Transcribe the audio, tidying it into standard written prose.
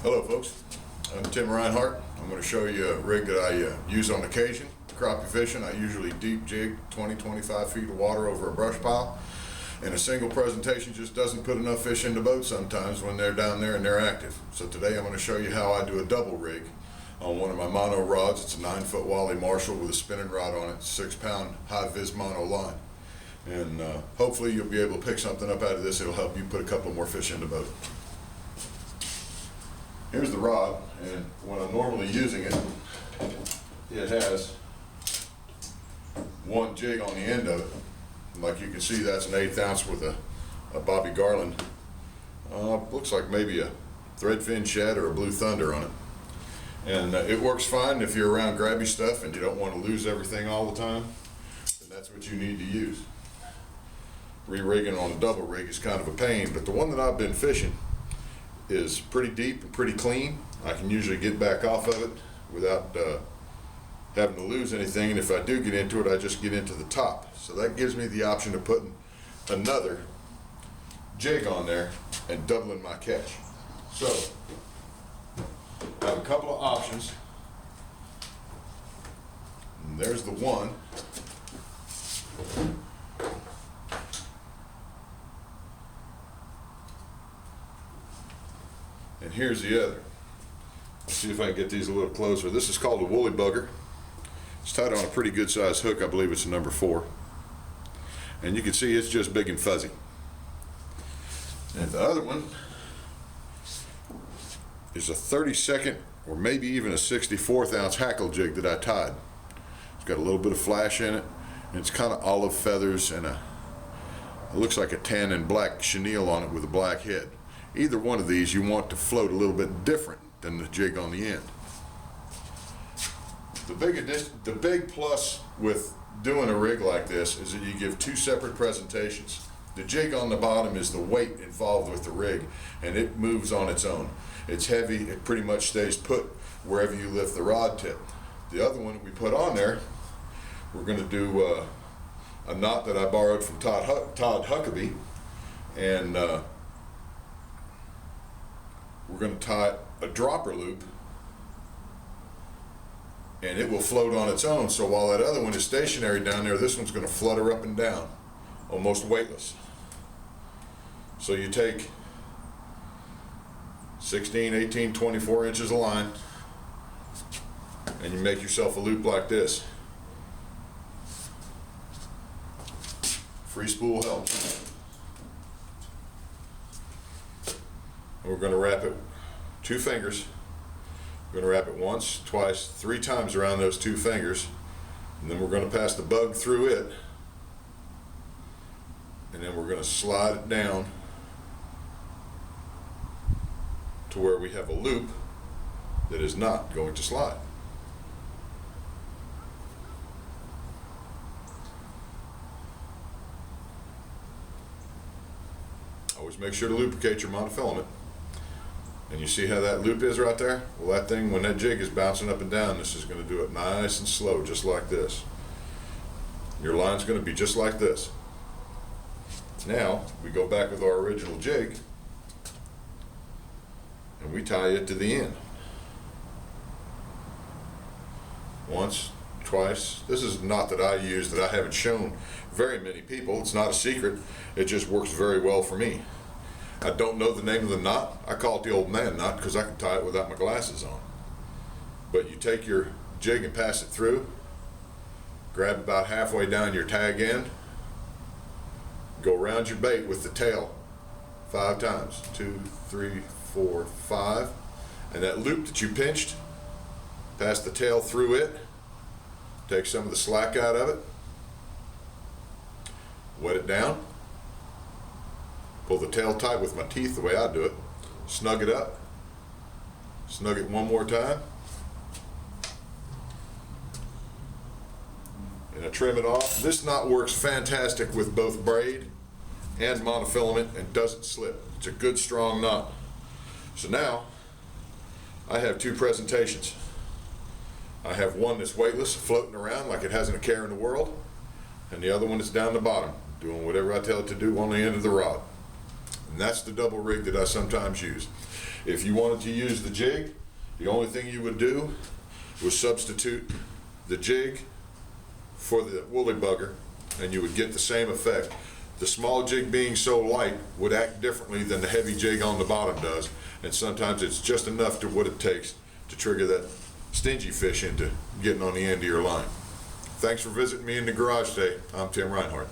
Hello folks, I'm Tim Reinhardt. I'm going to show you a rig that I use on occasion. Crappie fishing, I usually deep jig 20-25 feet of water over a brush pile, and a single presentation just doesn't put enough fish in the boat sometimes when they're down there and they're active. So today I'm going to show you how I do a double rig on one of my mono rods. It's a 9-foot Wally Marshall with a spinning rod on it, 6-pound high vis mono line. And hopefully you'll be able to pick something up out of this. It'll help you put a couple more fish in the boat. Here's the rod, and when I'm normally using it, it has one jig on the end of it. And like you can see, that's an 1/8 ounce with a Bobby Garland. Looks like maybe a threadfin shad or a blue thunder on it. And it works fine if you're around grabby stuff and you don't want to lose everything all the time. And that's what you need to use. Re-rigging on a double rig is kind of a pain, but the one that I've been fishing is pretty deep and pretty clean. I can usually get back off of it without having to lose anything, and if I do get into it, I just get into the top. So that gives me the option of putting another jig on there and doubling my catch. So I have a couple of options. And there's the one. And here's the other. Let's see if I can get these a little closer. This is called a woolly bugger. It's tied on a pretty good sized hook. I believe it's a number 4. And you can see it's just big and fuzzy. And the other one is a 32nd or maybe even a 64th ounce hackle jig that I tied. It's got a little bit of flash in it, and it's kind of olive feathers, and it looks like a tan and black chenille on it with a black head. Either one of these you want to float a little bit different than the jig on the end. The big plus with doing a rig like this is that you give 2 separate presentations. The jig on the bottom is the weight involved with the rig, and it moves on its own. It's heavy, it pretty much stays put wherever you lift the rod tip. The other one we put on there, we're going to do a knot that I borrowed from Todd Huckabee, and we're going to tie a dropper loop, and it will float on its own. So while that other one is stationary down there, this one's going to flutter up and down, almost weightless. So you take 16, 18, 24 inches of line, and you make yourself a loop like this. Free spool helps. And we're going to wrap it 2 fingers. We're going to wrap it once, twice, 3 times around those 2 fingers, and then we're going to pass the bug through it, and then we're going to slide it down to where we have a loop that is not going to slide. Always make sure to lubricate your monofilament. And you see how that loop is right there? Well, that thing, when that jig is bouncing up and down, this is going to do it nice and slow, just like this. Your line's going to be just like this. Now, we go back with our original jig, and we tie it to the end. Once, twice. This is a knot that I use that I haven't shown very many people. It's not a secret. It just works very well for me. I don't know the name of the knot. I call it the old man knot because I can tie it without my glasses on. But you take your jig and pass it through, grab about halfway down your tag end, go around your bait with the tail 5 times. 2, 3, 4, 5. And that loop that you pinched, pass the tail through it, take some of the slack out of it, wet it down, pull the tail tight with my teeth the way I do it, snug it up, snug it one more time, and I trim it off. This knot works fantastic with both braid and monofilament and doesn't slip. It's a good strong knot. So now I have 2 presentations. I have one that's weightless, floating around like it hasn't a care in the world, and the other one is down the bottom, doing whatever I tell it to do on the end of the rod. And that's the double rig that I sometimes use. If you wanted to use the jig, the only thing you would do was substitute the jig for the woolly bugger, and you would get the same effect. The small jig being so light would act differently than the heavy jig on the bottom does, and sometimes it's just enough to what it takes to trigger that stingy fish into getting on the end of your line. Thanks for visiting me in the garage today. I'm Tim Reinhardt.